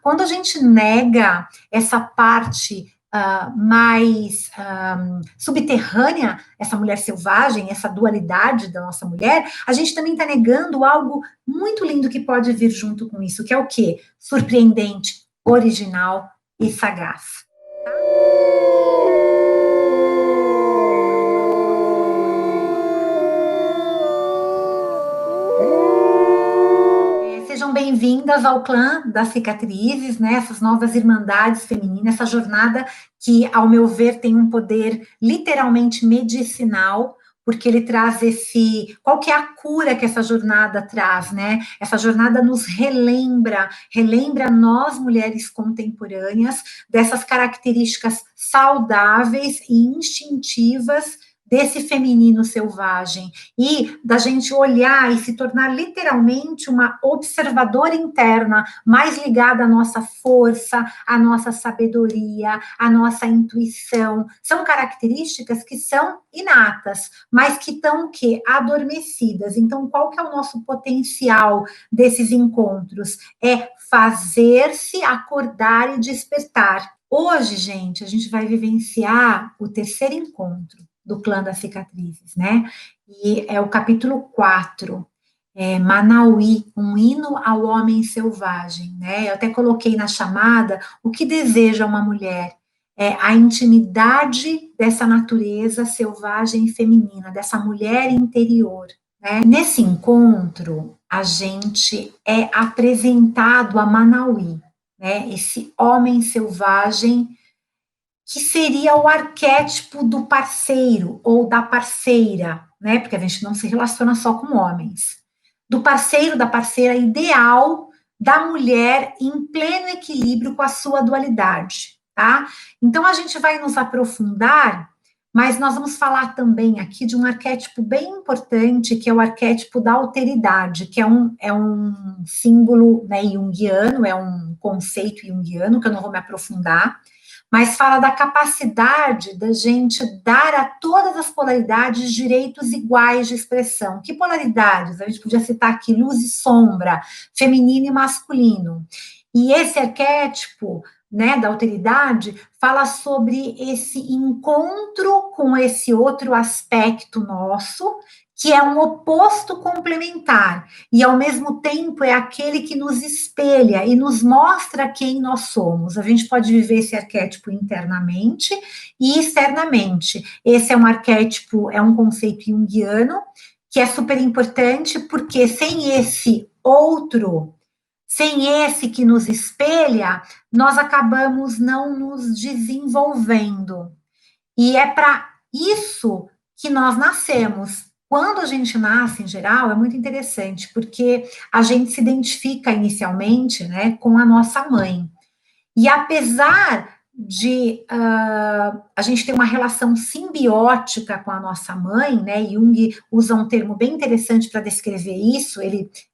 Quando a gente nega essa parte mais subterrânea, essa mulher selvagem, essa dualidade da nossa mulher, a gente também está negando algo muito lindo que pode vir junto com isso, que é o quê? Surpreendente, original e sagaz. Sejam bem-vindas ao clã das cicatrizes, né? Essas novas irmandades femininas, essa jornada que, ao meu ver, tem um poder literalmente medicinal, porque ele traz qual que é a cura que essa jornada traz, né? Essa jornada nos relembra nós, mulheres contemporâneas, dessas características saudáveis e instintivas desse feminino selvagem, e da gente olhar e se tornar literalmente uma observadora interna, mais ligada à nossa força, à nossa sabedoria, à nossa intuição. São características que são inatas, mas que estão o quê? Adormecidas. Então, qual que é o nosso potencial desses encontros? É fazer-se acordar e despertar. Hoje, gente, a gente vai vivenciar o terceiro encontro do clã das cicatrizes, né? E é o capítulo 4, Manauí, um hino ao homem selvagem, né? Eu até coloquei na chamada o que deseja uma mulher, a intimidade dessa natureza selvagem e feminina, dessa mulher interior, né? Nesse encontro, a gente é apresentado a Manauí, né? Esse homem selvagem que seria o arquétipo do parceiro ou da parceira, né? Porque a gente não se relaciona só com homens. Do parceiro, da parceira ideal da mulher em pleno equilíbrio com a sua dualidade, tá? Então a gente vai nos aprofundar, mas nós vamos falar também aqui de um arquétipo bem importante, que é o arquétipo da alteridade, que é um símbolo, né, junguiano, é um conceito junguiano, que eu não vou me aprofundar, mas fala da capacidade da gente dar a todas as polaridades direitos iguais de expressão. Que polaridades? A gente podia citar aqui luz e sombra, feminino e masculino. E esse arquétipo, né, da alteridade, fala sobre esse encontro com esse outro aspecto nosso, que é um oposto complementar, e ao mesmo tempo é aquele que nos espelha e nos mostra quem nós somos. A gente pode viver esse arquétipo internamente e externamente. Esse é um arquétipo, é um conceito junguiano, que é super importante, porque sem esse outro, sem esse que nos espelha, nós acabamos não nos desenvolvendo. E é para isso que nós nascemos. Quando a gente nasce, em geral, é muito interessante, porque a gente se identifica inicialmente, né, com a nossa mãe. E apesar de a gente ter uma relação simbiótica com a nossa mãe, né, Jung usa um termo bem interessante para descrever isso,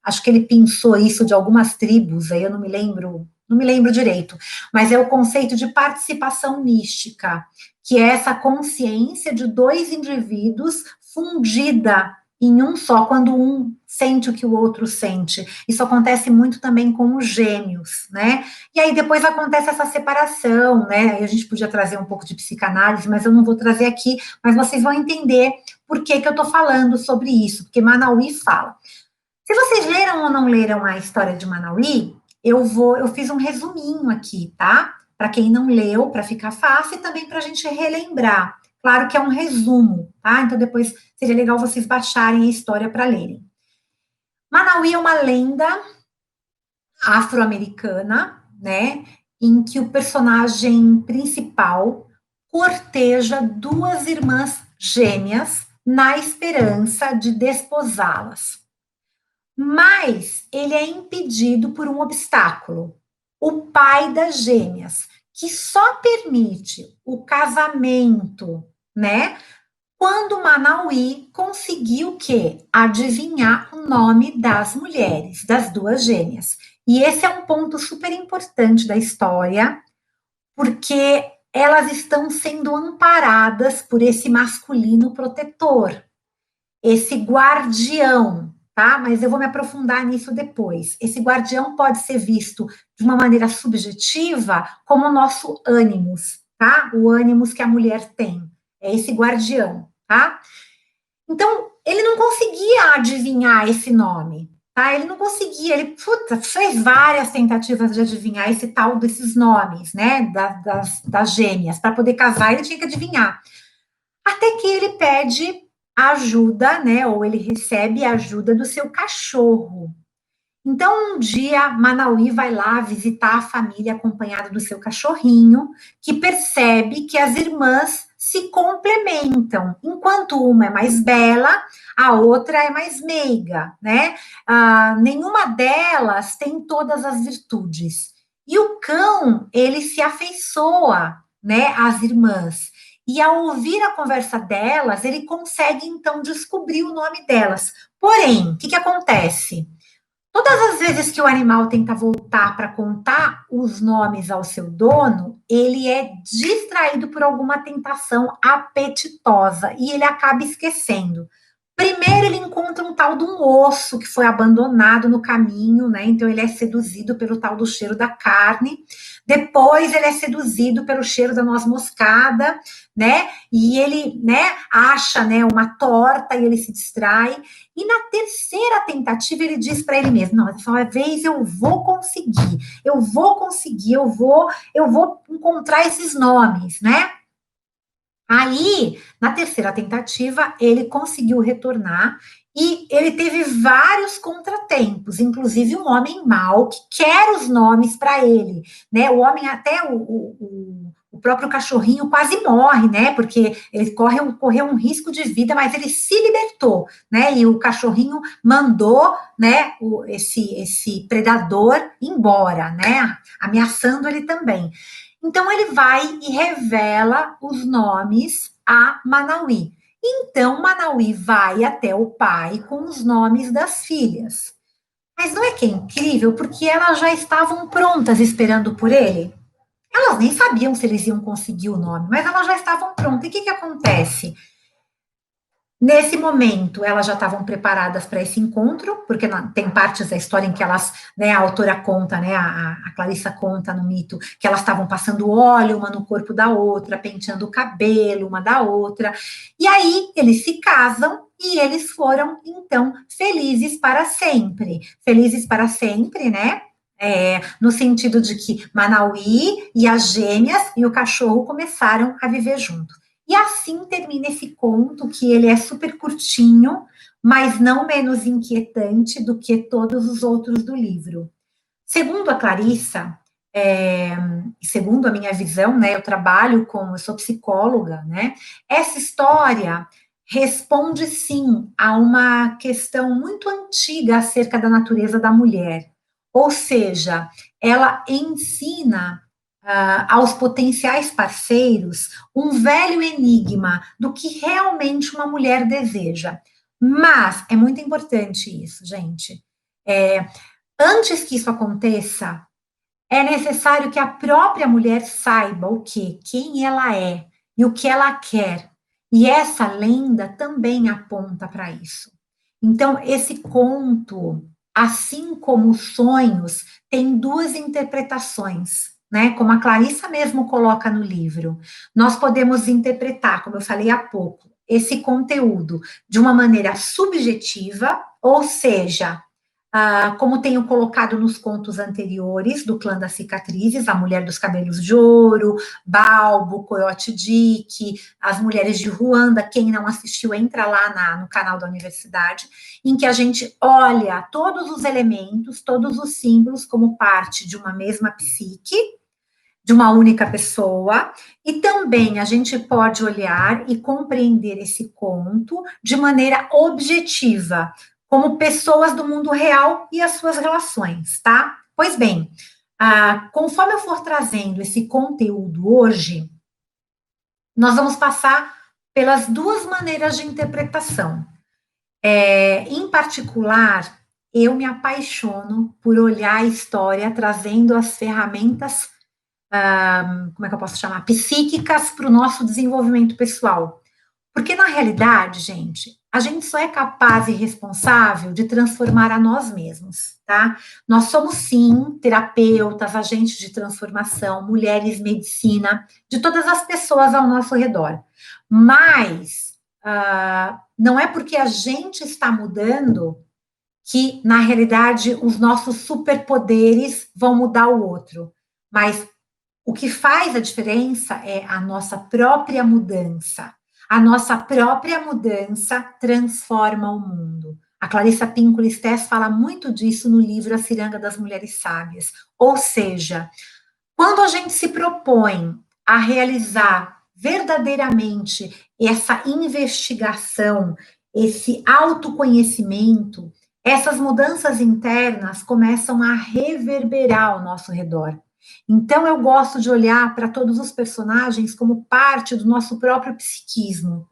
acho que ele pensou isso de algumas tribos, aí eu não me lembro direito, mas é o conceito de participação mística, que é essa consciência de dois indivíduos fundida em um só, quando um sente o que o outro sente. Isso acontece muito também com os gêmeos, né? E aí depois acontece essa separação, né? Aí a gente podia trazer um pouco de psicanálise, mas eu não vou trazer aqui, mas vocês vão entender por que eu estou falando sobre isso, porque Manauí fala. Se vocês leram ou não leram a história de Manauí, eu fiz um resuminho aqui, tá? Para quem não leu, para ficar fácil, e também para a gente relembrar. Claro que é um resumo, tá? Então depois seria legal vocês baixarem a história para lerem. Manauí é uma lenda afro-americana, né? Em que o personagem principal corteja duas irmãs gêmeas na esperança de desposá-las. Mas ele é impedido por um obstáculo, o pai das gêmeas, que só permite o casamento, né? Quando Manauí conseguiu o quê? Adivinhar o nome das mulheres, das duas gêmeas. E esse é um ponto super importante da história, porque elas estão sendo amparadas por esse masculino protetor, esse guardião, tá? Mas eu vou me aprofundar nisso depois. Esse guardião pode ser visto de uma maneira subjetiva como o nosso ânimos, tá? O ânimos que a mulher tem. É esse guardião, tá? Então, ele não conseguia adivinhar esse nome, tá? Ele não conseguia, ele fez várias tentativas de adivinhar esse tal desses nomes, né? Das gêmeas. Para poder casar, ele tinha que adivinhar. Até que ele pede ajuda, né? Ou ele recebe a ajuda do seu cachorro. Então, um dia, Manauí vai lá visitar a família acompanhada do seu cachorrinho, que percebe que as irmãs se complementam. Enquanto uma é mais bela, a outra é mais meiga, né? Nenhuma delas tem todas as virtudes. E o cão, ele se afeiçoa, né, às irmãs. E ao ouvir a conversa delas, ele consegue então descobrir o nome delas. Porém, o que, que acontece? Todas as vezes que o animal tenta voltar para contar os nomes ao seu dono, ele é distraído por alguma tentação apetitosa e ele acaba esquecendo. Primeiro, ele encontra um tal de um osso que foi abandonado no caminho, né? Então, ele é seduzido pelo tal do cheiro da carne. Depois, ele é seduzido pelo cheiro da noz moscada, né? E ele, né, acha, né, uma torta e ele se distrai. E na terceira tentativa, ele diz para ele mesmo: não, dessa vez eu vou conseguir, eu vou conseguir, eu vou encontrar esses nomes, né? Aí, na terceira tentativa, ele conseguiu retornar e ele teve vários contratempos, inclusive um homem mau que quer os nomes para ele, né? O homem, até o próprio cachorrinho quase morre, né? Porque ele correu um risco de vida, mas ele se libertou, né? E o cachorrinho mandou, né, esse predador embora, né? Ameaçando ele também. Então, ele vai e revela os nomes a Manauí. Então, Manauí vai até o pai com os nomes das filhas. Mas não é que é incrível? Porque elas já estavam prontas esperando por ele. Elas nem sabiam se eles iam conseguir o nome, mas elas já estavam prontas. E o que, que acontece? Nesse momento, elas já estavam preparadas para esse encontro, porque tem partes da história em que elas, né, a autora conta, né, a Clarissa conta no mito, que elas estavam passando óleo uma no corpo da outra, penteando o cabelo uma da outra, e aí eles se casam e eles foram, então, felizes para sempre, né, no sentido de que Manauí e as gêmeas e o cachorro começaram a viver juntos. E assim termina esse conto, que ele é super curtinho, mas não menos inquietante do que todos os outros do livro. Segundo a Clarissa, segundo a minha visão, né, eu sou psicóloga, né, essa história responde sim a uma questão muito antiga acerca da natureza da mulher. Ou seja, ela ensina aos potenciais parceiros um velho enigma do que realmente uma mulher deseja. Mas é muito importante isso, gente. Antes que isso aconteça, é necessário que a própria mulher saiba o quê? Quem ela é e o que ela quer. E essa lenda também aponta para isso. Então, esse conto, assim como os sonhos, tem duas interpretações, né? Como a Clarissa mesmo coloca no livro. Nós podemos interpretar, como eu falei há pouco, esse conteúdo de uma maneira subjetiva, ou seja, como tenho colocado nos contos anteriores do Clã das Cicatrizes, a Mulher dos Cabelos de Ouro, Balbo, Coyote Dick, as Mulheres de Ruanda, quem não assistiu, entra lá no canal da universidade, em que a gente olha todos os elementos, todos os símbolos como parte de uma mesma psique, de uma única pessoa, e também a gente pode olhar e compreender esse conto de maneira objetiva, como pessoas do mundo real e as suas relações, tá? Pois bem, conforme eu for trazendo esse conteúdo hoje, nós vamos passar pelas duas maneiras de interpretação. Em particular, eu me apaixono por olhar a história trazendo as ferramentas, como é que eu posso chamar? Psíquicas para o nosso desenvolvimento pessoal. Porque, na realidade, gente, a gente só é capaz e responsável de transformar a nós mesmos, tá? Nós somos, sim, terapeutas, agentes de transformação, mulheres medicina, de todas as pessoas ao nosso redor. Mas não é porque a gente está mudando que, na realidade, os nossos superpoderes vão mudar o outro. Mas o que faz a diferença é a nossa própria mudança. A nossa própria mudança transforma o mundo. A Clarissa Pinkola Estés fala muito disso no livro A Ciranda das Mulheres Sábias. Ou seja, quando a gente se propõe a realizar verdadeiramente essa investigação, esse autoconhecimento, essas mudanças internas começam a reverberar ao nosso redor. Então, eu gosto de olhar para todos os personagens como parte do nosso próprio psiquismo.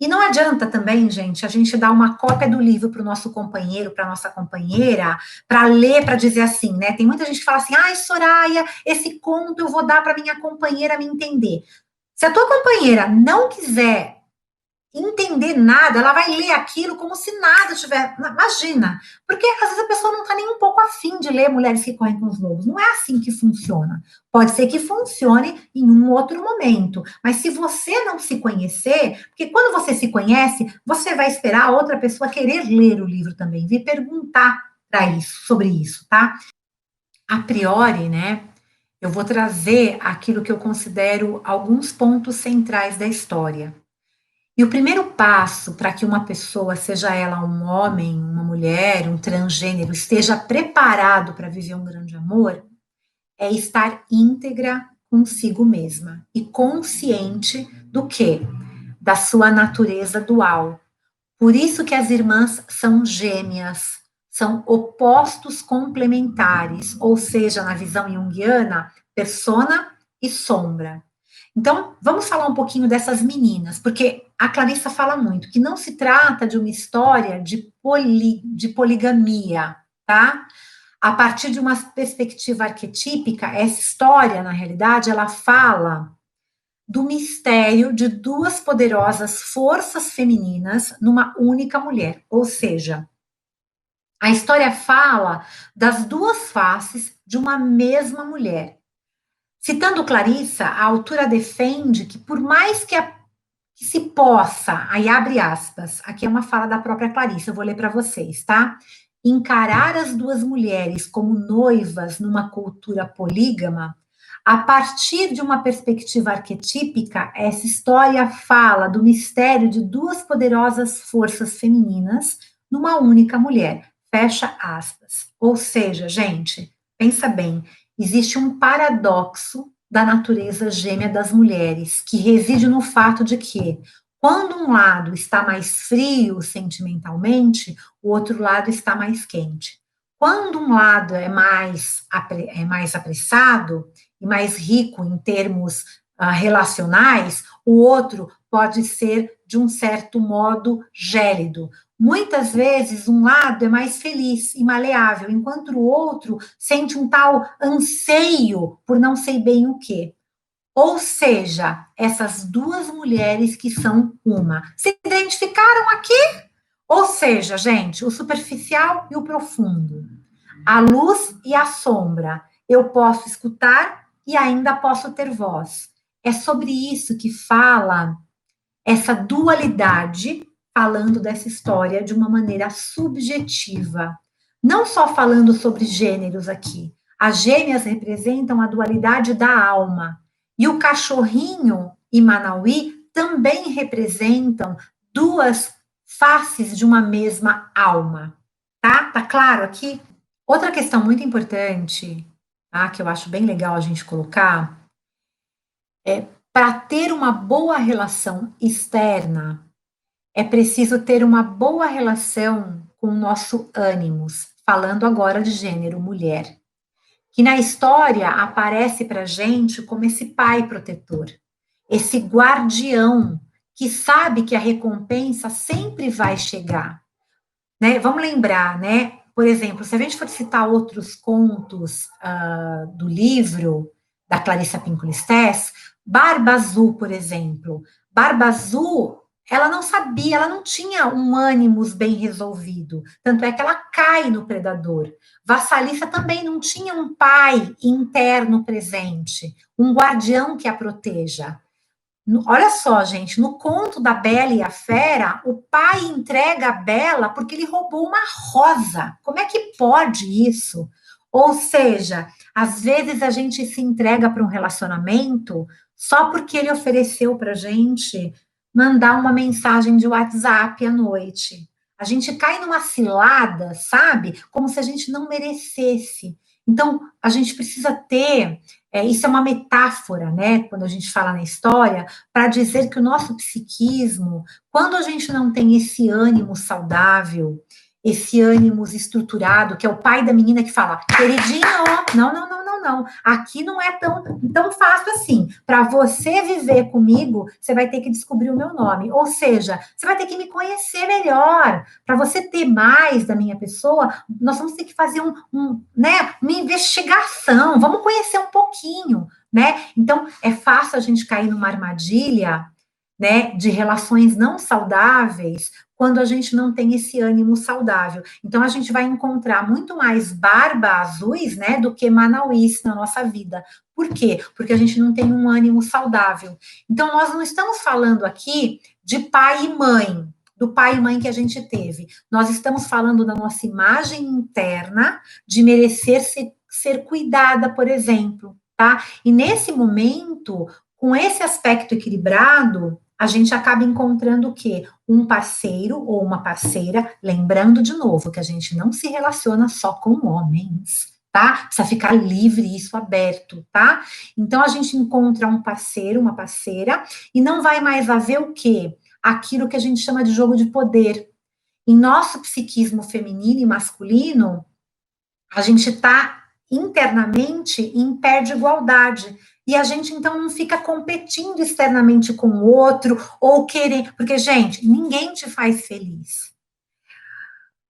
E não adianta também, gente, a gente dar uma cópia do livro para o nosso companheiro, para a nossa companheira, para ler, para dizer assim, né? Tem muita gente que fala assim, ai, Soraya, esse conto eu vou dar para minha companheira me entender. Se a tua companheira não quiser entender nada, ela vai ler aquilo como se nada tiver. Imagina, porque às vezes a pessoa não está nem um pouco afim de ler Mulheres que Correm com os Lobos. Não é assim que funciona. Pode ser que funcione em um outro momento, mas se você não se conhecer, porque quando você se conhece, você vai esperar a outra pessoa querer ler o livro também, vir perguntar para isso, sobre isso, tá? A priori, né? Eu vou trazer aquilo que eu considero alguns pontos centrais da história. E o primeiro passo para que uma pessoa, seja ela um homem, uma mulher, um transgênero, esteja preparado para viver um grande amor, é estar íntegra consigo mesma e consciente do quê? Da sua natureza dual. Por isso que as irmãs são gêmeas, são opostos complementares, ou seja, na visão junguiana, persona e sombra. Então, vamos falar um pouquinho dessas meninas, porque a Clarissa fala muito que não se trata de uma história de poligamia, tá? A partir de uma perspectiva arquetípica, essa história, na realidade, ela fala do mistério de duas poderosas forças femininas numa única mulher. Ou seja, a história fala das duas faces de uma mesma mulher. Citando Clarissa, a autora defende que, por mais que se possa, aí abre aspas, aqui é uma fala da própria Clarissa, eu vou ler para vocês, tá? Encarar as duas mulheres como noivas numa cultura polígama, a partir de uma perspectiva arquetípica, essa história fala do mistério de duas poderosas forças femininas numa única mulher. Fecha aspas. Ou seja, gente, pensa bem, existe um paradoxo da natureza gêmea das mulheres, que reside no fato de que, quando um lado está mais frio sentimentalmente, o outro lado está mais quente. Quando um lado é mais apressado e mais rico em termos relacionais, o outro pode ser, de um certo modo, gélido. Muitas vezes, um lado é mais feliz e maleável, enquanto o outro sente um tal anseio por não sei bem o quê. Ou seja, essas duas mulheres que são uma. Se identificaram aqui? Ou seja, gente, o superficial e o profundo, a luz e a sombra. Eu posso escutar e ainda posso ter voz. É sobre isso que fala essa dualidade, falando dessa história de uma maneira subjetiva. Não só falando sobre gêneros aqui. As gêmeas representam a dualidade da alma. E o cachorrinho e Manauí também representam duas faces de uma mesma alma. Tá? Tá claro aqui? Outra questão muito importante, tá, que eu acho bem legal a gente colocar, é para ter uma boa relação externa, é preciso ter uma boa relação com o nosso ânimos, falando agora de gênero mulher, que na história aparece para a gente como esse pai protetor, esse guardião que sabe que a recompensa sempre vai chegar. Né? Vamos lembrar, né? Por exemplo, se a gente for citar outros contos do livro da Clarissa Pinkola Estés, Barba Azul, por exemplo. Barba Azul ela não sabia, ela não tinha um ânimos bem resolvido. Tanto é que ela cai no predador. Vassalissa também não tinha um pai interno presente, um guardião que a proteja. Olha só, gente, no conto da Bela e a Fera, o pai entrega a Bela porque ele roubou uma rosa. Como é que pode isso? Ou seja, às vezes a gente se entrega para um relacionamento só porque ele ofereceu para a gente mandar uma mensagem de WhatsApp à noite. A gente cai numa cilada, sabe? Como se a gente não merecesse. Então, a gente precisa ter. Isso é uma metáfora, né? Quando a gente fala na história, para dizer que o nosso psiquismo, quando a gente não tem esse ânimo saudável, esse ânimo estruturado, que é o pai da menina que fala, queridinho, não, não, não, não, não, aqui não é tão fácil assim. Para você viver comigo, você vai ter que descobrir o meu nome. Ou seja, você vai ter que me conhecer melhor. Para você ter mais da minha pessoa, nós vamos ter que fazer né, uma investigação, vamos conhecer um pouquinho, né? Então, é fácil a gente cair numa armadilha, né, de relações não saudáveis, quando a gente não tem esse ânimo saudável. Então, a gente vai encontrar muito mais barba azuis, né, do que manauís na nossa vida. Por quê? Porque a gente não tem um ânimo saudável. Então, nós não estamos falando aqui de pai e mãe, do pai e mãe que a gente teve. Nós estamos falando da nossa imagem interna, de merecer ser cuidada, por exemplo, tá? E nesse momento, com esse aspecto equilibrado, a gente acaba encontrando o quê? Um parceiro ou uma parceira, lembrando de novo que a gente não se relaciona só com homens, tá? Precisa ficar livre, isso aberto, tá? Então a gente encontra um parceiro, uma parceira, e não vai mais haver o quê? Aquilo que a gente chama de jogo de poder. Em nosso psiquismo feminino e masculino, a gente está internamente em pé de igualdade. E a gente, então, não fica competindo externamente com o outro, ou querer. Porque, gente, ninguém te faz feliz.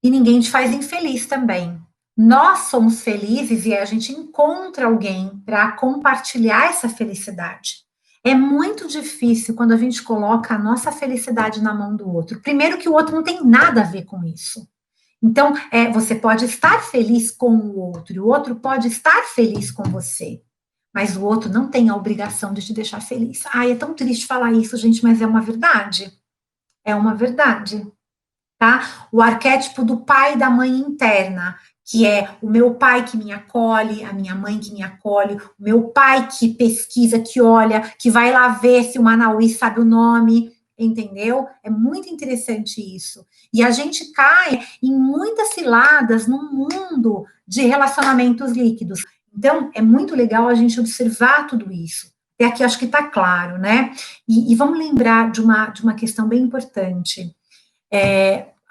E ninguém te faz infeliz também. Nós somos felizes e a gente encontra alguém para compartilhar essa felicidade. É muito difícil quando a gente coloca a nossa felicidade na mão do outro. Primeiro, que o outro não tem nada a ver com isso. Então, você pode estar feliz com o outro, e o outro pode estar feliz com você, mas o outro não tem a obrigação de te deixar feliz. Ai, é tão triste falar isso, gente, mas é uma verdade. É uma verdade, tá? O arquétipo do pai e da mãe interna, que é o meu pai que me acolhe, a minha mãe que me acolhe, o meu pai que pesquisa, que olha, que vai lá ver se o Manauí sabe o nome, entendeu? É muito interessante isso. E a gente cai em muitas ciladas no mundo de relacionamentos líquidos. Então, é muito legal a gente observar tudo isso. E aqui acho que está claro, né? E vamos lembrar de uma questão bem importante.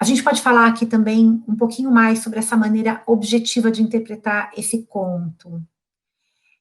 A gente pode falar aqui também um pouquinho mais sobre essa maneira objetiva de interpretar esse conto,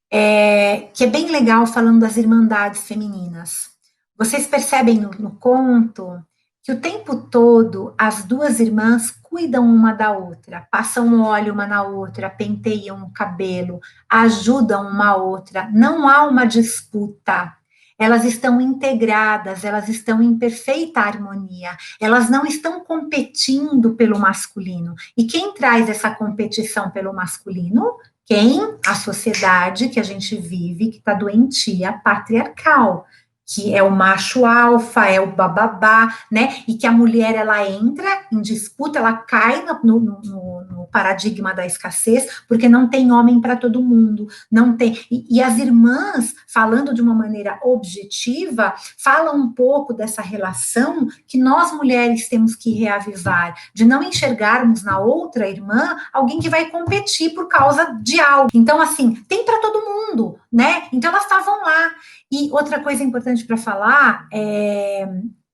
que é bem legal falando das irmandades femininas. Vocês percebem no conto que o tempo todo as duas irmãs cuidam uma da outra, passam óleo uma na outra, penteiam o cabelo, ajudam uma a outra, não há uma disputa. Elas estão integradas, elas estão em perfeita harmonia, elas não estão competindo pelo masculino. E quem traz essa competição pelo masculino? Quem? A sociedade que a gente vive, que está doentia, patriarcal, que é o macho alfa, é o bababá, né? E que a mulher, ela entra em disputa, ela cai no paradigma da escassez, porque não tem homem para todo mundo, não tem. E as irmãs, falando de uma maneira objetiva, falam um pouco dessa relação que nós mulheres temos que reavivar, de não enxergarmos na outra irmã alguém que vai competir por causa de algo. Então, assim, tem para todo mundo, né? Então, elas estavam lá. E outra coisa importante para falar é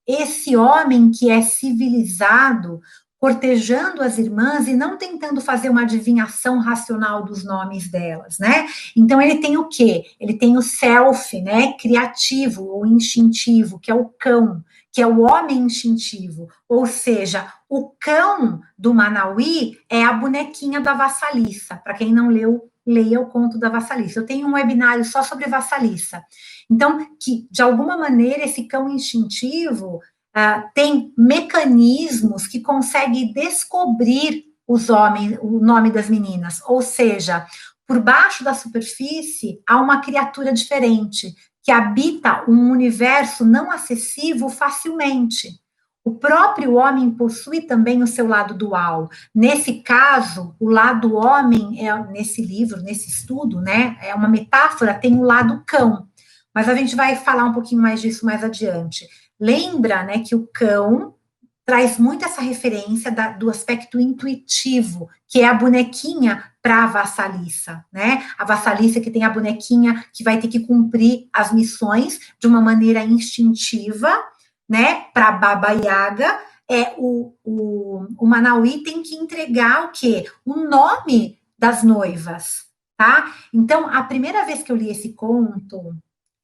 esse homem que é civilizado, cortejando as irmãs e não tentando fazer uma adivinhação racional dos nomes delas, né? Então ele tem o quê? Ele tem o self, né, criativo ou instintivo, que é o cão, que é o homem instintivo, ou seja, o cão do Manauí é a bonequinha da Vassalissa. Para quem não leu, leia o conto da Vassalissa. Eu tenho um webinário só sobre Vassalissa. Então, que de alguma maneira esse cão instintivo tem mecanismos que conseguem descobrir os homens, o nome das meninas, ou seja, por baixo da superfície há uma criatura diferente, que habita um universo não acessível facilmente. O próprio homem possui também o seu lado dual. Nesse caso, o lado homem, nesse livro, nesse estudo, né, é uma metáfora, tem o lado cão. Mas a gente vai falar um pouquinho mais disso mais adiante. Lembra, né, que o cão traz muito essa referência do aspecto intuitivo, que é a bonequinha para a vassaliça, né? A vassaliça que tem a bonequinha que vai ter que cumprir as missões de uma maneira instintiva, né? Para a Baba Yaga, o Manauí tem que entregar o quê? O nome das noivas, tá? Então, a primeira vez que eu li esse conto,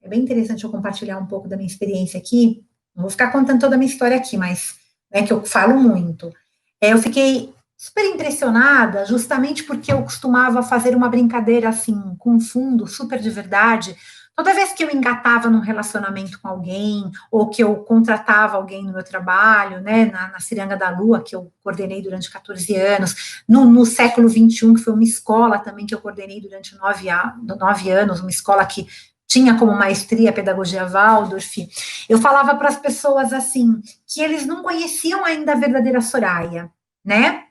é bem interessante eu compartilhar um pouco da minha experiência aqui. Não vou ficar contando toda a minha história aqui, mas que eu falo muito. Eu fiquei super impressionada, justamente porque eu costumava fazer uma brincadeira assim, com fundo, super de verdade. Toda vez que eu engatava num relacionamento com alguém, ou que eu contratava alguém no meu trabalho, né, na Ciranga da Lua, que eu coordenei durante 14 anos, no século XXI, que foi uma escola também que eu coordenei durante 9 anos, uma escola que tinha como maestria a pedagogia Waldorf, eu falava para as pessoas assim, que eles não conheciam ainda a verdadeira Soraya, né?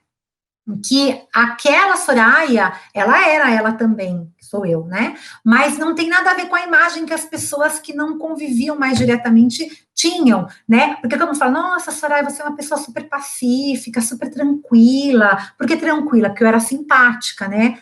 Que aquela Soraya, ela era ela também, sou eu, né? Mas não tem nada a ver com a imagem que as pessoas que não conviviam mais diretamente tinham, né? Porque todo mundo fala, nossa, Soraya, você é uma pessoa super pacífica, super tranquila. Por que tranquila? Porque eu era simpática, né?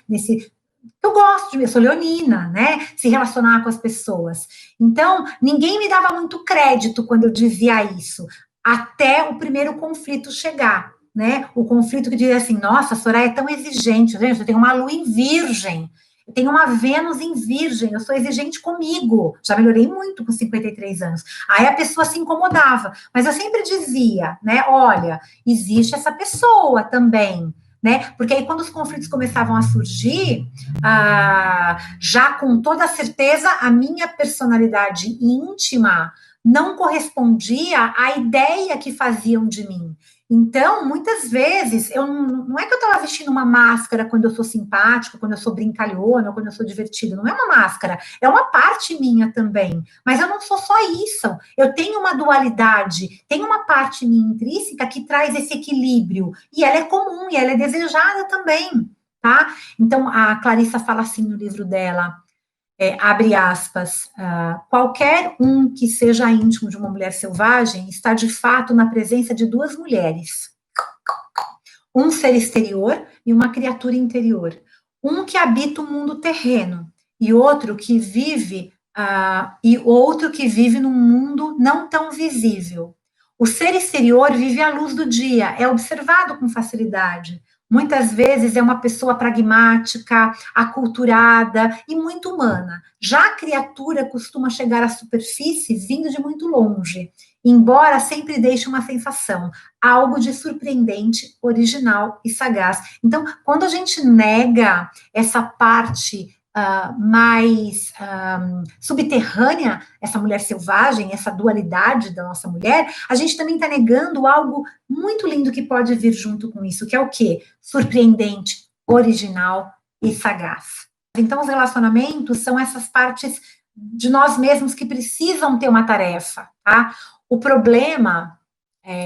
Eu gosto de mim, eu sou leonina, né? Se relacionar com as pessoas. Então, ninguém me dava muito crédito quando eu dizia isso, até o primeiro conflito chegar, né? O conflito que dizia assim: nossa, a Soraya é tão exigente, gente, eu tenho uma lua em virgem, eu tenho uma Vênus em virgem, eu sou exigente comigo. Já melhorei muito com 53 anos. Aí a pessoa se incomodava, mas eu sempre dizia, né? Olha, existe essa pessoa também. Né? Porque aí, quando os conflitos começavam a surgir, já com toda certeza, a minha personalidade íntima não correspondia à ideia que faziam de mim. Então, muitas vezes, não é que eu estava vestindo uma máscara quando eu sou simpática, quando eu sou brincalhona, quando eu sou divertida, não é uma máscara, é uma parte minha também. Mas eu não sou só isso, eu tenho uma dualidade, tem uma parte minha intrínseca que traz esse equilíbrio, e ela é comum, e ela é desejada também, tá? Então, a Clarissa fala assim no livro dela, abre aspas, qualquer um que seja íntimo de uma mulher selvagem está de fato na presença de duas mulheres, um ser exterior e uma criatura interior, um que habita o mundo terreno e outro que vive num mundo não tão visível. O ser exterior vive à luz do dia, é observado com facilidade. Muitas vezes é uma pessoa pragmática, aculturada e muito humana. Já a criatura costuma chegar à superfície vindo de muito longe, embora sempre deixe uma sensação, algo de surpreendente, original e sagaz. Então, quando a gente nega essa parte mais subterrânea, essa mulher selvagem, essa dualidade da nossa mulher, a gente também está negando algo muito lindo que pode vir junto com isso, que é o quê? Surpreendente, original e sagaz. Então, os relacionamentos são essas partes de nós mesmos que precisam ter uma tarefa, tá? O problema,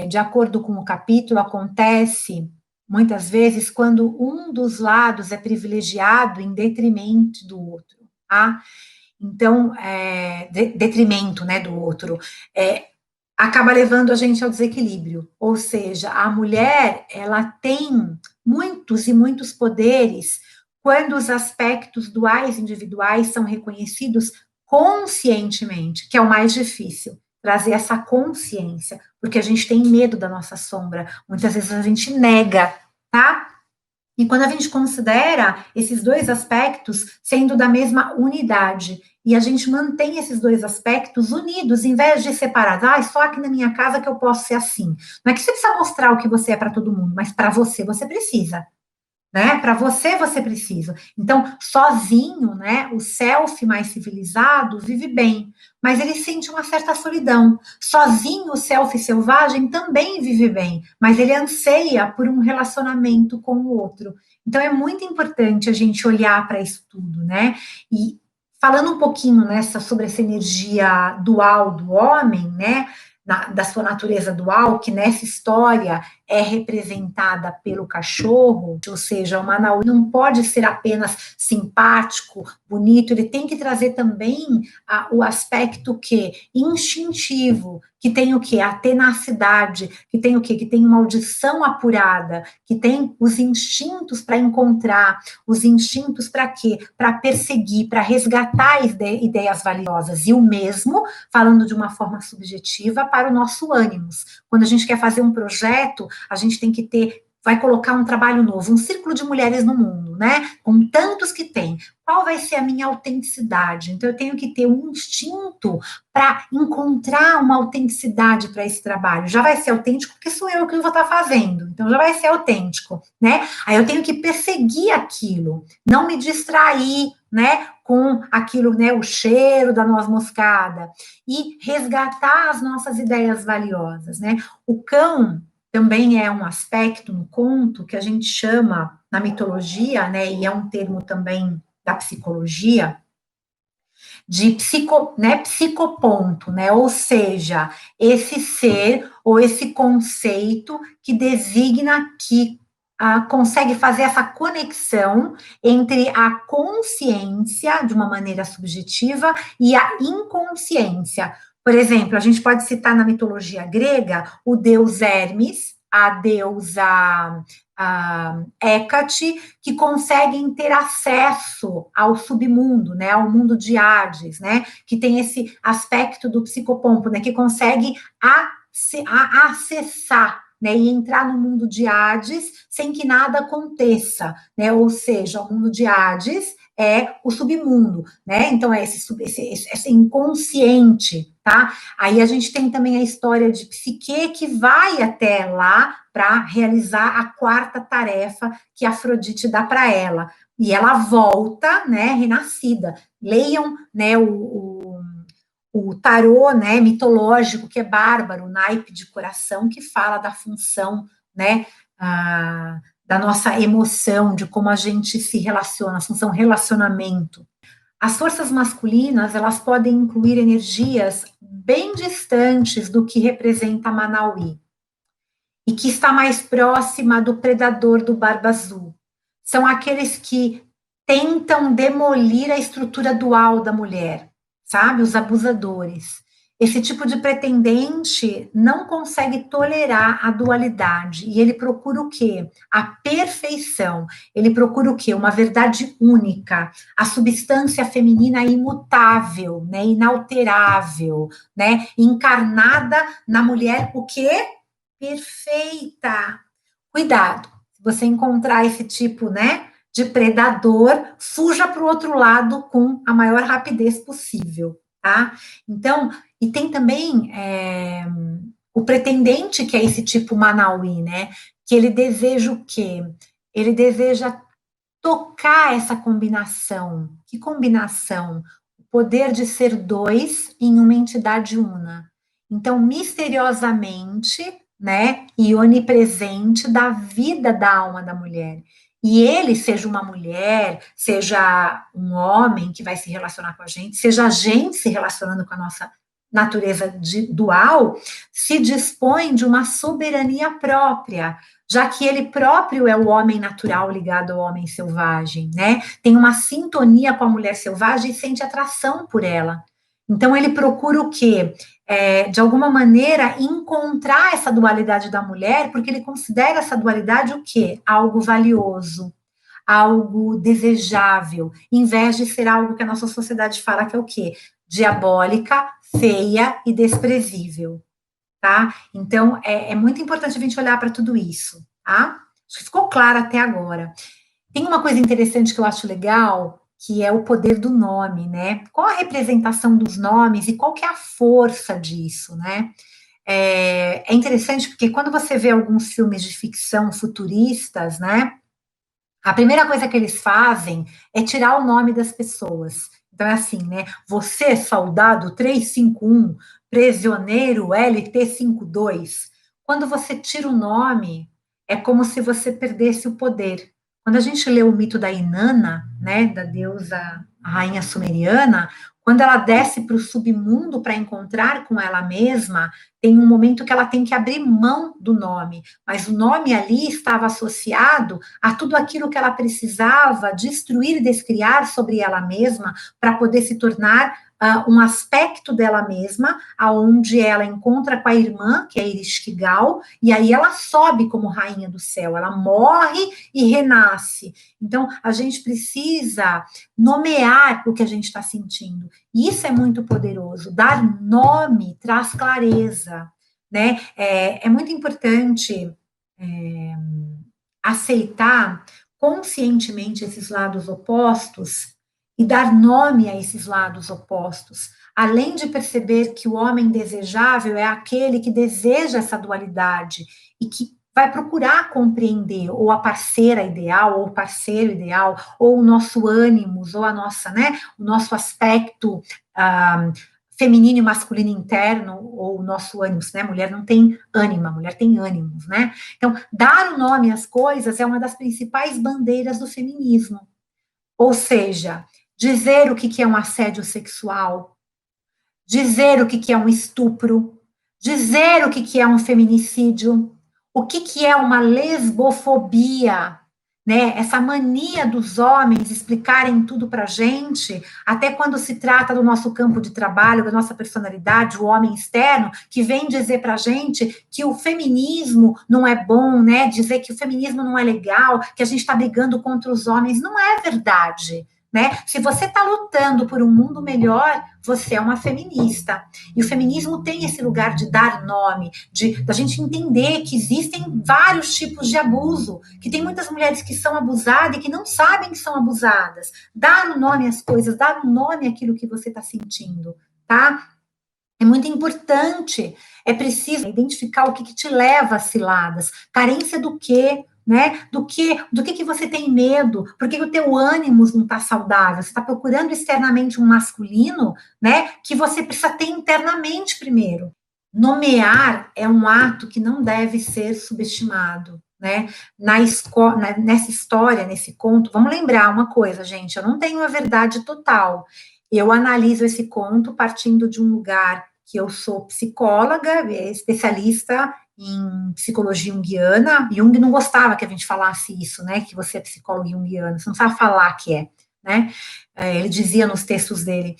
de acordo com o capítulo, acontece muitas vezes quando um dos lados é privilegiado em detrimento do outro, tá? Então, detrimento, né, do outro, acaba levando a gente ao desequilíbrio, ou seja, a mulher, ela tem muitos e muitos poderes quando os aspectos duais individuais são reconhecidos conscientemente, que é o mais difícil, trazer essa consciência, porque a gente tem medo da nossa sombra, muitas vezes a gente nega, tá? E quando a gente considera esses dois aspectos sendo da mesma unidade, e a gente mantém esses dois aspectos unidos, em vez de separados, só aqui na minha casa que eu posso ser assim. Não é que você precisa mostrar o que você é para todo mundo, mas para você, você precisa. né? Para você, você precisa. Então, sozinho, né? O self mais civilizado vive bem, mas ele sente uma certa solidão. Sozinho, o self selvagem também vive bem, mas ele anseia por um relacionamento com o outro. Então, é muito importante a gente olhar para isso tudo, né? E falando um pouquinho nessa sobre essa energia dual do homem, né? Da sua natureza dual, que nessa história é representada pelo cachorro, ou seja, o Manaus não pode ser apenas simpático, bonito, ele tem que trazer também o aspecto que instintivo, que tem o que? A tenacidade, que tem o que? Que tem uma audição apurada, que tem os instintos para encontrar, os instintos para quê? Para perseguir, para resgatar ideias valiosas. E o mesmo, falando de uma forma subjetiva, para o nosso ânimos. Quando a gente quer fazer um projeto, a gente tem que ter, vai colocar um trabalho novo, um círculo de mulheres no mundo, né? Com tantos que tem. Qual vai ser a minha autenticidade? Então, eu tenho que ter um instinto para encontrar uma autenticidade para esse trabalho. Já vai ser autêntico porque sou eu que vou estar fazendo. Então, já vai ser autêntico, né? Aí eu tenho que perseguir aquilo, não me distrair, né? Com aquilo, né? O cheiro da noz moscada e resgatar as nossas ideias valiosas, né? O cão também é um aspecto no conto que a gente chama na mitologia, né, e é um termo também da psicologia, de psicoponto, né, ou seja, esse ser ou esse conceito que designa que consegue fazer essa conexão entre a consciência, de uma maneira subjetiva, e a inconsciência. Por exemplo, a gente pode citar na mitologia grega o deus Hermes, a deusa Hécate, que conseguem ter acesso ao submundo, né, ao mundo de Hades, né, que tem esse aspecto do psicopompo, né, que consegue acessar, né, e entrar no mundo de Hades sem que nada aconteça, né, ou seja, o mundo de Hades é o submundo, né, então é esse inconsciente, tá? Aí a gente tem também a história de Psique que vai até lá para realizar a quarta tarefa que Afrodite dá para ela. E ela volta, né, renascida. Leiam, né, o tarô, né, mitológico, que é bárbaro, o naipe de coração, que fala da função, né, da nossa emoção, de como a gente se relaciona, a função relacionamento. As forças masculinas, elas podem incluir energias bem distantes do que representa Manauí e que está mais próxima do predador do Barba Azul. São aqueles que tentam demolir a estrutura dual da mulher, sabe? Os abusadores. Esse tipo de pretendente não consegue tolerar a dualidade e ele procura o quê? A perfeição. Ele procura o quê? Uma verdade única. A substância feminina é imutável, né? Inalterável, né? Encarnada na mulher, o quê? Perfeita. Cuidado. Se você encontrar esse tipo, né, de predador, fuja para o outro lado com a maior rapidez possível, tá? Então, e tem também o pretendente, que é esse tipo Manauí, né? Que ele deseja o quê? Ele deseja tocar essa combinação. Que combinação? O poder de ser dois em uma entidade una. Então, misteriosamente, né, e onipresente da vida da alma da mulher. E ele, seja uma mulher, seja um homem que vai se relacionar com a gente, seja a gente se relacionando com a nossa natureza dual, se dispõe de uma soberania própria, já que ele próprio é o homem natural ligado ao homem selvagem, né? Tem uma sintonia com a mulher selvagem e sente atração por ela. Então ele procura o quê? De alguma maneira, encontrar essa dualidade da mulher, porque ele considera essa dualidade o quê? Algo valioso, algo desejável, em vez de ser algo que a nossa sociedade fala que é o quê? Diabólica, feia e desprezível, tá? Então, é muito importante a gente olhar para tudo isso, tá? Acho que ficou claro até agora. Tem uma coisa interessante que eu acho legal, que é o poder do nome, né? Qual a representação dos nomes e qual que é a força disso, né? É interessante porque quando você vê alguns filmes de ficção futuristas, né? A primeira coisa que eles fazem é tirar o nome das pessoas. Então é assim, né? Você, soldado 351, prisioneiro LT52. Quando você tira o nome, é como se você perdesse o poder. Quando a gente lê o mito da Inanna, né, da deusa, a rainha sumeriana, quando ela desce para o submundo para encontrar com ela mesma, tem um momento que ela tem que abrir mão do nome, mas o nome ali estava associado a tudo aquilo que ela precisava destruir e descriar sobre ela mesma para poder se tornar um aspecto dela mesma, aonde ela encontra com a irmã, que é Ereshkigal, e aí ela sobe como rainha do céu, ela morre e renasce. Então, a gente precisa nomear o que a gente está sentindo. E isso é muito poderoso. Dar nome traz clareza, né? É muito importante aceitar conscientemente esses lados opostos e dar nome a esses lados opostos, além de perceber que o homem desejável é aquele que deseja essa dualidade e que vai procurar compreender ou a parceira ideal, ou o parceiro ideal, ou o nosso ânimos, ou a nossa, né, o nosso aspecto feminino e masculino interno, ou o nosso ânimos, né? Mulher não tem ânima, mulher tem ânimos, né? Então, dar o nome às coisas é uma das principais bandeiras do feminismo. Ou seja, dizer o que é um assédio sexual, dizer o que é um estupro, dizer o que é um feminicídio, o que é uma lesbofobia, né? Essa mania dos homens explicarem tudo para a gente, até quando se trata do nosso campo de trabalho, da nossa personalidade, o homem externo, que vem dizer para a gente que o feminismo não é bom, né? Dizer que o feminismo não é legal, que a gente está brigando contra os homens, não é verdade. Né? Se você está lutando por um mundo melhor, você é uma feminista. E o feminismo tem esse lugar de dar nome, de da gente entender que existem vários tipos de abuso, que tem muitas mulheres que são abusadas e que não sabem que são abusadas. Dar o nome às coisas, dar o nome àquilo que você está sentindo, tá? É muito importante, é preciso identificar o que te leva às ciladas, carência do quê, né? Do que você tem medo? Por que o teu ânimo não está saudável? Você está procurando externamente um masculino, né? Que você precisa ter internamente primeiro. Nomear é um ato que não deve ser subestimado, né? Nessa história, nesse conto, vamos lembrar uma coisa, gente, eu não tenho a verdade total. Eu analiso esse conto partindo de um lugar que eu sou psicóloga, especialista em psicologia junguiana. Jung não gostava que a gente falasse isso, né? Que você é psicóloga junguiana, você não sabe falar que é, né? Ele dizia nos textos dele.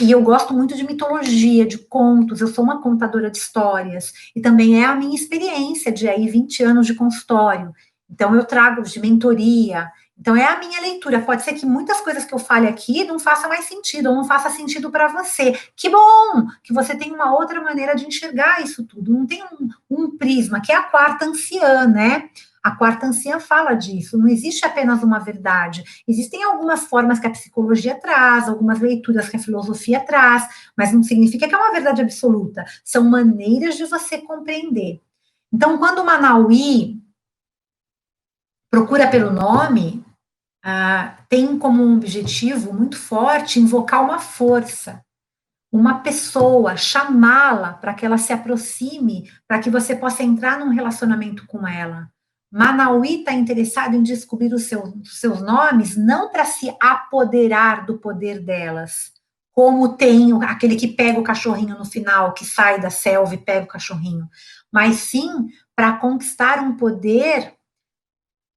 E eu gosto muito de mitologia, de contos, eu sou uma contadora de histórias, e também é a minha experiência de aí 20 anos de consultório. Então, eu trago de mentoria. Então, é a minha leitura. Pode ser que muitas coisas que eu fale aqui não façam mais sentido, ou não faça sentido para você. Que bom que você tem uma outra maneira de enxergar isso tudo. Não tem um prisma, que é a quarta anciã, né? A quarta anciã fala disso. Não existe apenas uma verdade. Existem algumas formas que a psicologia traz, algumas leituras que a filosofia traz, mas não significa que é uma verdade absoluta. São maneiras de você compreender. Então, quando o Manauí procura pelo nome, tem como um objetivo muito forte invocar uma força, uma pessoa, chamá-la para que ela se aproxime, para que você possa entrar num relacionamento com ela. Manauí está interessado em descobrir os seus nomes, não para se apoderar do poder delas, como tem aquele que pega o cachorrinho no final, que sai da selva e pega o cachorrinho, mas sim para conquistar um poder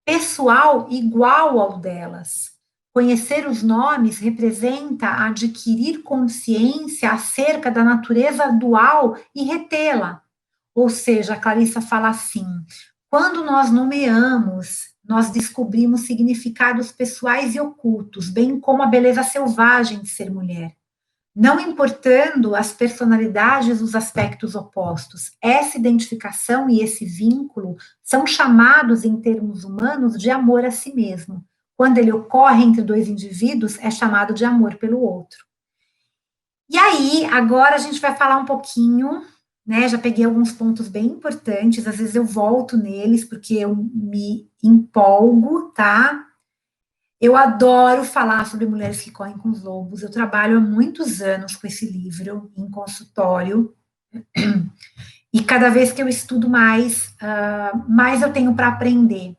pessoal igual ao delas. Conhecer os nomes representa adquirir consciência acerca da natureza dual e retê-la. Ou seja, a Clarissa fala assim: quando nós nomeamos, nós descobrimos significados pessoais e ocultos, bem como a beleza selvagem de ser mulher. Não importando as personalidades dos aspectos opostos, essa identificação e esse vínculo são chamados, em termos humanos, de amor a si mesmo. Quando ele ocorre entre dois indivíduos, é chamado de amor pelo outro. E aí, agora a gente vai falar um pouquinho, né? Já peguei alguns pontos bem importantes, às vezes eu volto neles, porque eu me empolgo, tá? Eu adoro falar sobre mulheres que correm com os lobos. Eu trabalho há muitos anos com esse livro em consultório. E cada vez que eu estudo mais, mais eu tenho para aprender.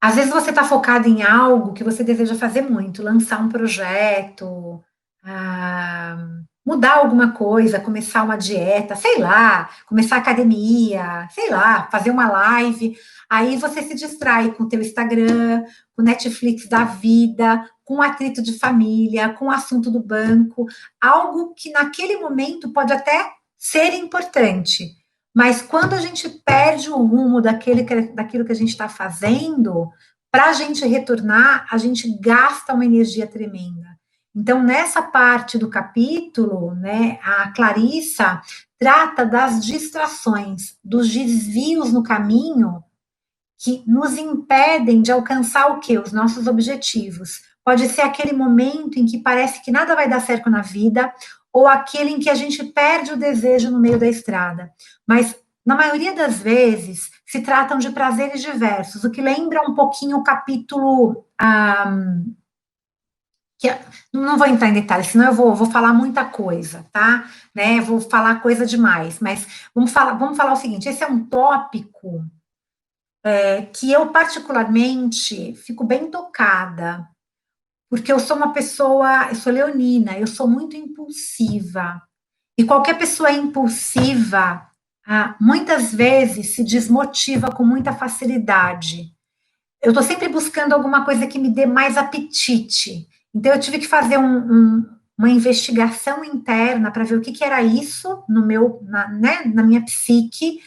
Às vezes você está focado em algo que você deseja fazer muito, lançar um projeto, mudar alguma coisa, começar uma dieta, sei lá, começar academia, sei lá, fazer uma live. Aí você se distrai com o teu Instagram, com o Netflix da vida, com o atrito de família, com o assunto do banco, algo que naquele momento pode até ser importante, mas quando a gente perde o rumo daquilo que a gente está fazendo, para a gente retornar, a gente gasta uma energia tremenda. Então, nessa parte do capítulo, né, a Clarissa trata das distrações, dos desvios no caminho que nos impedem de alcançar o quê? Os nossos objetivos. Pode ser aquele momento em que parece que nada vai dar certo na vida, ou aquele em que a gente perde o desejo no meio da estrada. Mas, na maioria das vezes, se tratam de prazeres diversos, o que lembra um pouquinho o capítulo. Que, não vou entrar em detalhes, senão eu vou falar muita coisa, tá? Né? Vou falar coisa demais, mas vamos falar o seguinte: esse é um tópico que eu particularmente fico bem tocada, porque eu sou uma pessoa, eu sou leonina, eu sou muito impulsiva, e qualquer pessoa impulsiva, muitas vezes se desmotiva com muita facilidade. Eu estou sempre buscando alguma coisa que me dê mais apetite, então eu tive que fazer uma investigação interna para ver o que, que era isso no meu, né, na minha psique,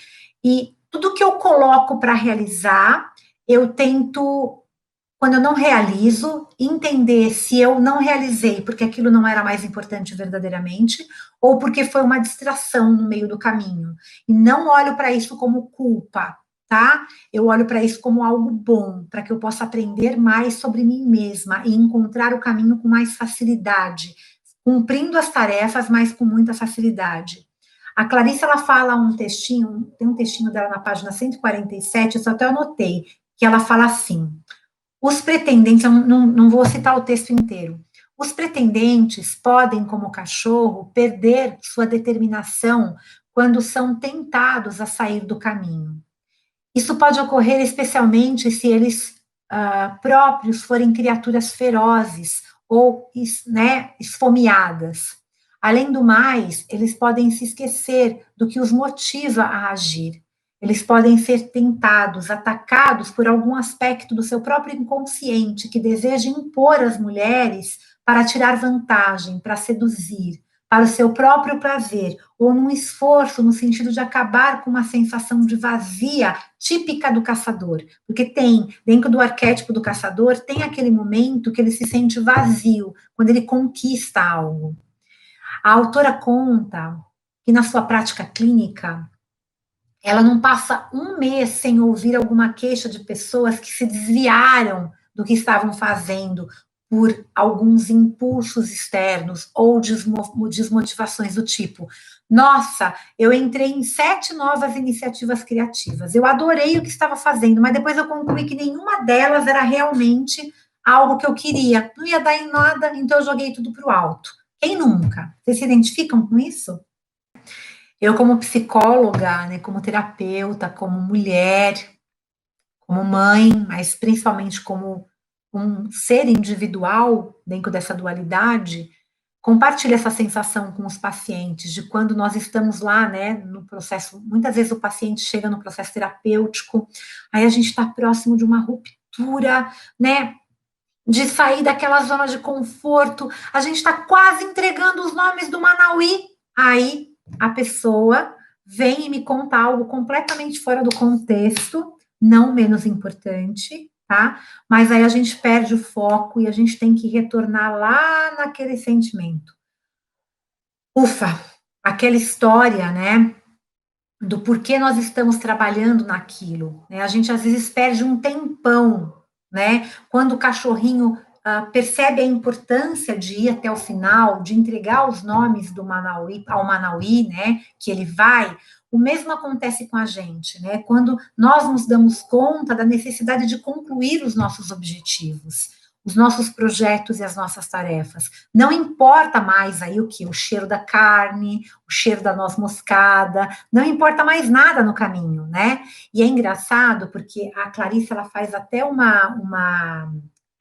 e tudo que eu coloco para realizar, eu tento, quando eu não realizo, entender se eu não realizei porque aquilo não era mais importante verdadeiramente, ou porque foi uma distração no meio do caminho. E não olho para isso como culpa, tá? Eu olho para isso como algo bom, para que eu possa aprender mais sobre mim mesma e encontrar o caminho com mais facilidade, cumprindo as tarefas, mas com muita facilidade. A Clarice, ela fala um textinho, tem um textinho dela na página 147, eu só até anotei, que ela fala assim: os pretendentes, eu não vou citar o texto inteiro, os pretendentes podem, como o cachorro, perder sua determinação quando são tentados a sair do caminho. Isso pode ocorrer especialmente se eles próprios forem criaturas ferozes ou, né, esfomeadas. Além do mais, eles podem se esquecer do que os motiva a agir. Eles podem ser tentados, atacados por algum aspecto do seu próprio inconsciente que deseja impor às mulheres para tirar vantagem, para seduzir, para o seu próprio prazer, ou num esforço no sentido de acabar com uma sensação de vazia típica do caçador. Porque tem, dentro do arquétipo do caçador, tem aquele momento que ele se sente vazio, quando ele conquista algo. A autora conta que na sua prática clínica, ela não passa um mês sem ouvir alguma queixa de pessoas que se desviaram do que estavam fazendo por alguns impulsos externos ou desmotivações do tipo: nossa, eu entrei em 7 novas iniciativas criativas, eu adorei o que estava fazendo, mas depois eu concluí que nenhuma delas era realmente algo que eu queria, não ia dar em nada, então eu joguei tudo para o alto. Quem nunca? Vocês se identificam com isso? Eu, como psicóloga, né, como terapeuta, como mulher, como mãe, mas principalmente como um ser individual dentro dessa dualidade, compartilho essa sensação com os pacientes de quando nós estamos lá, né, no processo. Muitas vezes o paciente chega no processo terapêutico, aí a gente está próximo de uma ruptura, né, de sair daquela zona de conforto, a gente está quase entregando os nomes do Manauí, aí a pessoa vem e me conta algo completamente fora do contexto, não menos importante, tá? Mas aí a gente perde o foco e a gente tem que retornar lá naquele sentimento. Ufa, aquela história, né? Do porquê nós estamos trabalhando naquilo, né? A gente às vezes perde um tempão, né? Quando o cachorrinho percebe a importância de ir até o final, de entregar os nomes do Manauí ao Manauí, né? Que ele vai. O mesmo acontece com a gente, né? Quando nós nos damos conta da necessidade de concluir os nossos objetivos. os nossos projetos e as nossas tarefas. Não importa mais aí o que? O cheiro da carne, o cheiro da noz moscada, não importa mais nada no caminho, né? E é engraçado porque a Clarice, ela faz até uma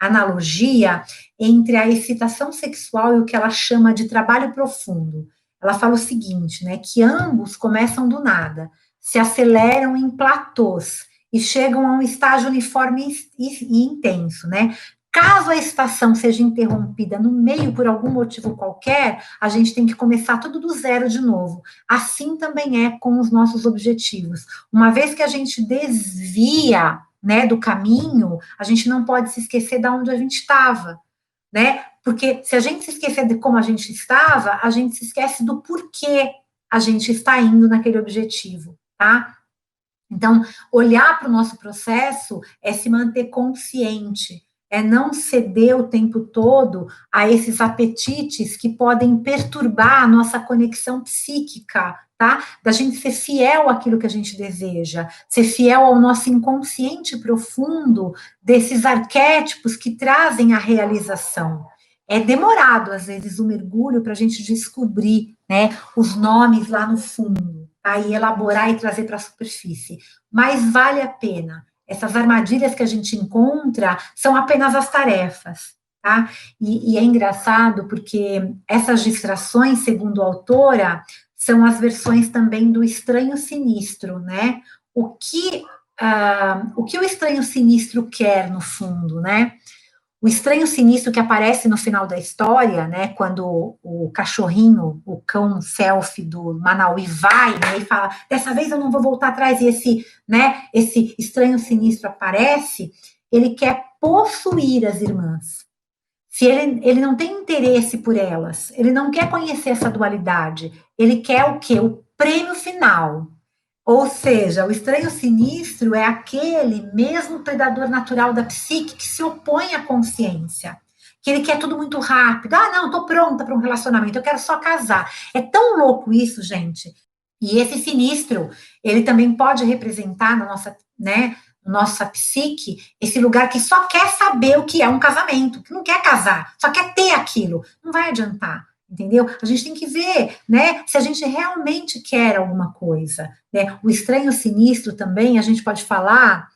analogia entre a excitação sexual e o que ela chama de trabalho profundo. Ela fala o seguinte, né, que ambos começam do nada, se aceleram em platôs e chegam a um estágio uniforme e intenso, né? Caso a estação seja interrompida no meio por algum motivo qualquer, a gente tem que começar tudo do zero de novo. Assim também é com os nossos objetivos. Uma vez que a gente desvia, né, do caminho, a gente não pode se esquecer de onde a gente estava, né? Porque se a gente se esquecer de como a gente estava, a gente se esquece do porquê a gente está indo naquele objetivo, tá? Então, olhar para o nosso processo é se manter consciente, é não ceder o tempo todo a esses apetites que podem perturbar a nossa conexão psíquica, tá? Da gente ser fiel àquilo que a gente deseja, ser fiel ao nosso inconsciente profundo, desses arquétipos que trazem a realização. É demorado, às vezes, o mergulho para a gente descobrir, né, os nomes lá no fundo, aí elaborar e trazer para a superfície. Mas vale a pena. Essas armadilhas que a gente encontra são apenas as tarefas, tá? E é engraçado porque essas distrações, segundo a autora, são as versões também do estranho sinistro, né? O que o estranho sinistro quer, no fundo, né? O estranho sinistro que aparece no final da história, né, quando o cachorrinho, o cão selfie do Manauí vai, né, e fala, dessa vez eu não vou voltar atrás, e esse, né, esse estranho sinistro aparece, ele quer possuir as irmãs. Se ele não tem interesse por elas, ele não quer conhecer essa dualidade, ele quer o quê? O prêmio final. Ou seja, o estranho sinistro é aquele mesmo predador natural da psique que se opõe à consciência, que ele quer tudo muito rápido. Ah, não, estou pronta para um relacionamento, eu quero só casar. É tão louco isso, gente. E esse sinistro, ele também pode representar na nossa, né, nossa psique, esse lugar que só quer saber o que é um casamento, que não quer casar, só quer ter aquilo. Não vai adiantar, entendeu? A gente tem que ver, né, se a gente realmente quer alguma coisa, né? O estranho sinistro também, a gente pode falar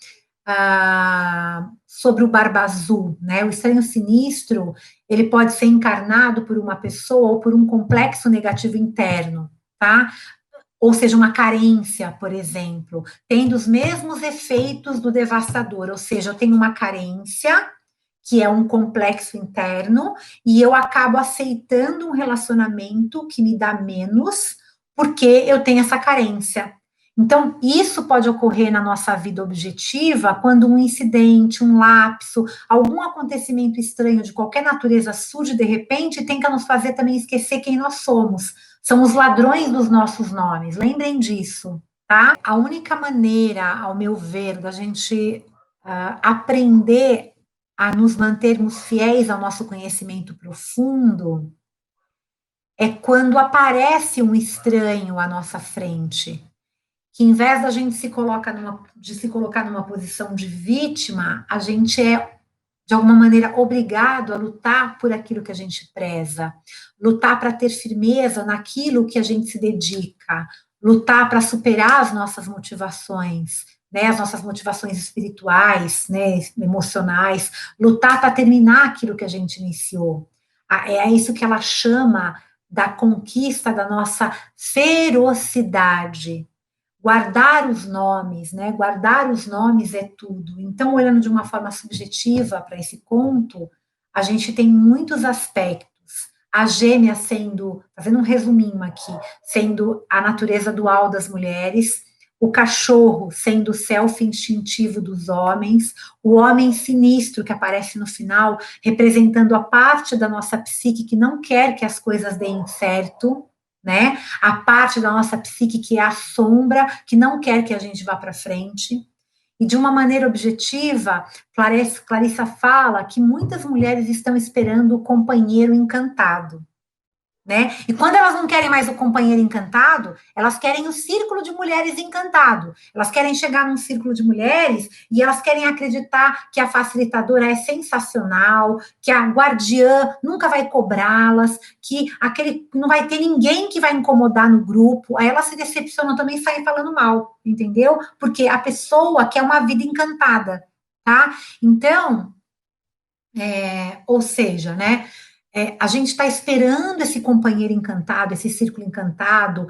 sobre o Barba Azul, né? O estranho sinistro, ele pode ser encarnado por uma pessoa ou por um complexo negativo interno, tá? Ou seja, uma carência, por exemplo, tendo os mesmos efeitos do devastador, ou seja, eu tenho uma carência, que é um complexo interno, e eu acabo aceitando um relacionamento que me dá menos, porque eu tenho essa carência. Então, isso pode ocorrer na nossa vida objetiva quando um incidente, um lapso, algum acontecimento estranho de qualquer natureza surge de repente e tenta nos fazer também esquecer quem nós somos. São os ladrões dos nossos nomes, lembrem disso, tá? A única maneira, ao meu ver, da gente aprender a nos mantermos fiéis ao nosso conhecimento profundo é quando aparece um estranho à nossa frente, que em vez da gente se colocar numa posição de vítima, a gente é, de alguma maneira, obrigado a lutar por aquilo que a gente preza, lutar para ter firmeza naquilo que a gente se dedica, lutar para superar as nossas motivações, né, as nossas motivações espirituais, né, emocionais, lutar para terminar aquilo que a gente iniciou. É isso que ela chama da conquista da nossa ferocidade. Guardar os nomes, né? Guardar os nomes é tudo. Então, olhando de uma forma subjetiva para esse conto, a gente tem muitos aspectos. A gêmea sendo, fazendo um resuminho aqui, sendo a natureza dual das mulheres, o cachorro sendo o self instintivo dos homens, o homem sinistro que aparece no final, representando a parte da nossa psique que não quer que as coisas deem certo, né? A parte da nossa psique que é a sombra, que não quer que a gente vá para frente. E de uma maneira objetiva, Clarissa fala que muitas mulheres estão esperando o companheiro encantado. né? E quando elas não querem mais o companheiro encantado, elas querem o círculo de mulheres encantado. Elas querem chegar num círculo de mulheres e elas querem acreditar que a facilitadora é sensacional, que a guardiã nunca vai cobrá-las, que aquele não vai ter ninguém que vai incomodar no grupo. Aí elas se decepcionam também e saem falando mal, entendeu? Porque a pessoa quer uma vida encantada, tá? Então, ou seja, né? A gente está esperando esse companheiro encantado, esse círculo encantado,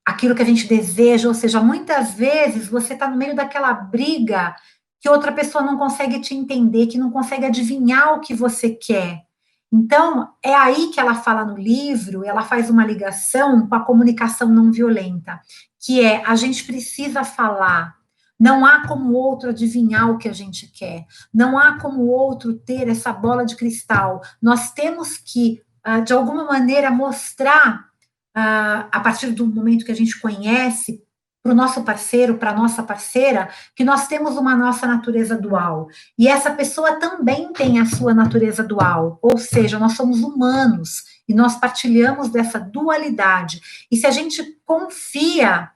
aquilo que a gente deseja, ou seja, muitas vezes você está no meio daquela briga que outra pessoa não consegue te entender, que não consegue adivinhar o que você quer. Então, é aí que ela fala no livro, ela faz uma ligação com a comunicação não violenta, que é a gente precisa falar. Não há como o outro adivinhar o que a gente quer. Não há como o outro ter essa bola de cristal. Nós temos que, de alguma maneira, mostrar, a partir do momento que a gente conhece, para o nosso parceiro, para a nossa parceira, que nós temos uma nossa natureza dual. E essa pessoa também tem a sua natureza dual. Ou seja, nós somos humanos e nós partilhamos dessa dualidade. E se a gente confia,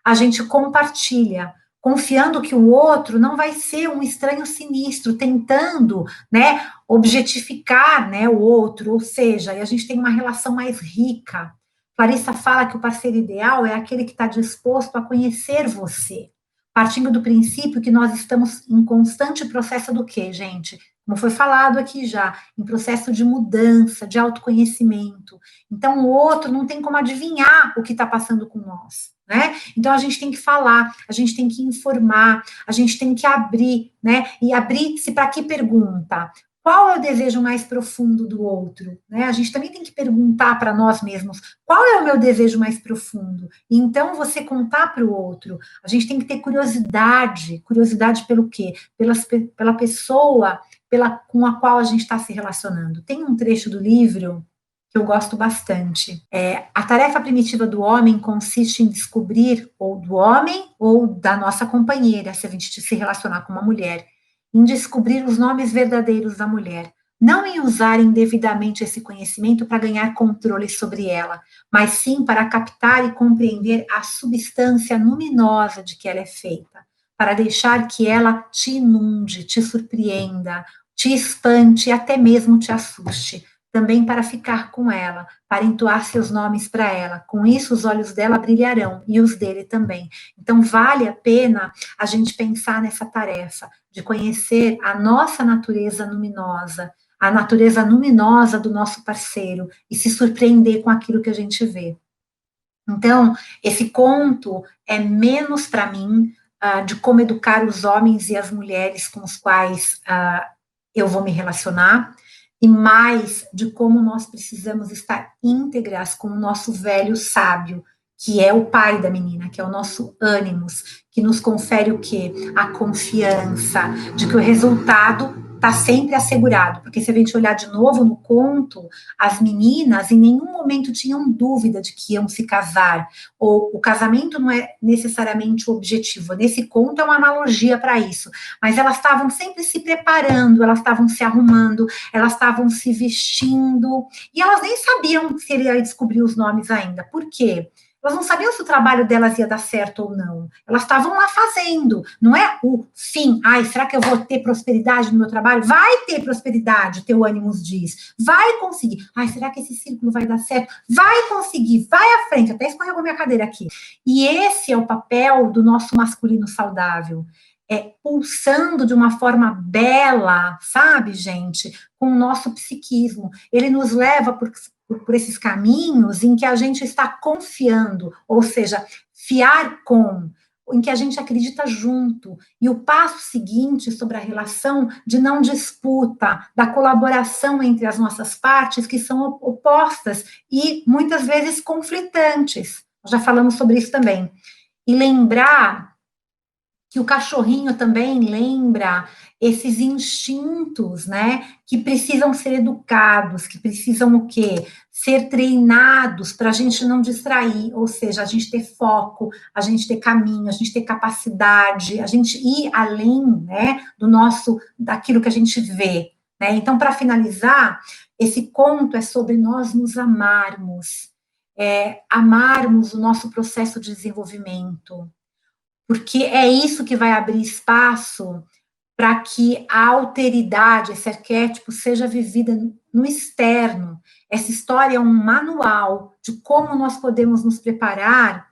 a gente compartilha, confiando que o outro não vai ser um estranho sinistro, tentando, né, objetificar, né, o outro, ou seja, e a gente tem uma relação mais rica. Clarissa fala que o parceiro ideal é aquele que está disposto a conhecer você, partindo do princípio que nós estamos em constante processo do quê, gente? Como foi falado aqui já, em processo de mudança, de autoconhecimento. Então, o outro não tem como adivinhar o que está passando com nós, né? Então, a gente tem que falar, a gente tem que informar, a gente tem que abrir, né? E abrir-se para que pergunta? Qual é o desejo mais profundo do outro? Né? A gente também tem que perguntar para nós mesmos qual é o meu desejo mais profundo. E então você contar para o outro. A gente tem que ter curiosidade. Curiosidade pelo quê? Pela pessoa com a qual a gente está se relacionando. Tem um trecho do livro que eu gosto bastante. A tarefa primitiva do homem consiste em descobrir, ou do homem, ou da nossa companheira, se a gente se relacionar com uma mulher, em descobrir os nomes verdadeiros da mulher, não em usar indevidamente esse conhecimento para ganhar controle sobre ela, mas sim para captar e compreender a substância luminosa de que ela é feita, para deixar que ela te inunde, te surpreenda, te espante e até mesmo te assuste. Também para ficar com ela, para entoar seus nomes para ela. Com isso, os olhos dela brilharão e os dele também. Então, vale a pena a gente pensar nessa tarefa de conhecer a nossa natureza luminosa, a natureza luminosa do nosso parceiro e se surpreender com aquilo que a gente vê. Então, esse conto é menos para mim de como educar os homens e as mulheres com os quais eu vou me relacionar, e mais de como nós precisamos estar íntegras com o nosso velho sábio, que é o pai da menina, que é o nosso ânimos, que nos confere o quê? A confiança de que o resultado está sempre assegurado, porque se a gente olhar de novo no conto, as meninas em nenhum momento tinham dúvida de que iam se casar, ou o casamento não é necessariamente o objetivo, nesse conto é uma analogia para isso, mas elas estavam sempre se preparando, elas estavam se arrumando, elas estavam se vestindo, e elas nem sabiam se ele ia descobrir os nomes ainda. Por quê? Elas não sabiam se o trabalho delas ia dar certo ou não. Elas estavam lá fazendo. Não é o fim. Ai, será que eu vou ter prosperidade no meu trabalho? Vai ter prosperidade, o teu ânimo diz. Vai conseguir. Ai, será que esse círculo vai dar certo? Vai conseguir. Vai à frente. Até escorregou minha cadeira aqui. E esse é o papel do nosso masculino saudável. Pulsando de uma forma bela, sabe, gente? Com o nosso psiquismo. Ele nos leva por esses caminhos em que a gente está confiando, ou seja, fiar com, em que a gente acredita junto. E o passo seguinte sobre a relação de não disputa, da colaboração entre as nossas partes, que são opostas e muitas vezes conflitantes. Nós já falamos sobre isso também. E lembrar que o cachorrinho também lembra esses instintos, né, que precisam ser educados, que precisam o quê? Ser treinados para a gente não distrair, ou seja, a gente ter foco, a gente ter caminho, a gente ter capacidade, a gente ir além, né, daquilo que a gente vê, né? Então, para finalizar, Esse conto é sobre nós nos amarmos, amarmos o nosso processo de desenvolvimento, porque é isso que vai abrir espaço para que a alteridade, esse arquétipo, seja vivida no externo. Essa história é um manual de como nós podemos nos preparar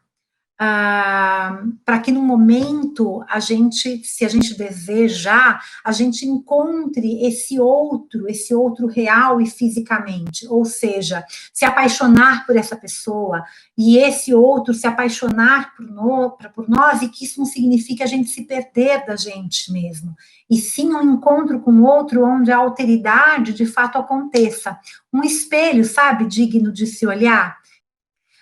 para que no momento a gente, se a gente desejar, a gente encontre esse outro real e fisicamente, ou seja, se apaixonar por essa pessoa e esse outro se apaixonar por nós, e que isso não significa a gente se perder da gente mesmo, e sim um encontro com o outro onde a alteridade de fato aconteça, um espelho, sabe, digno de se olhar.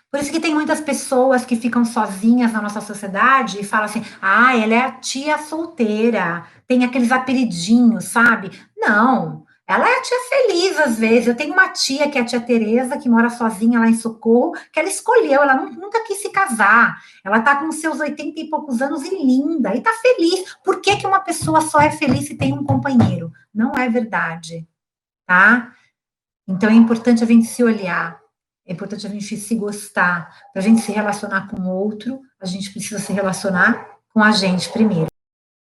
Por isso que tem muitas pessoas que ficam sozinhas na nossa sociedade e falam assim, ela é a tia solteira, tem aqueles apelidinhos, sabe? Não, ela é a tia feliz às vezes. Eu tenho uma tia que é a tia Tereza, que mora sozinha lá em Socorro, que ela escolheu, ela nunca quis se casar. Ela tá com seus 80 e poucos anos e linda, e tá feliz. Por que que uma pessoa só é feliz se tem um companheiro? Não é verdade, tá? Então é importante a gente se olhar, é importante a gente se gostar. Para a gente se relacionar com o outro, a gente precisa se relacionar com a gente primeiro.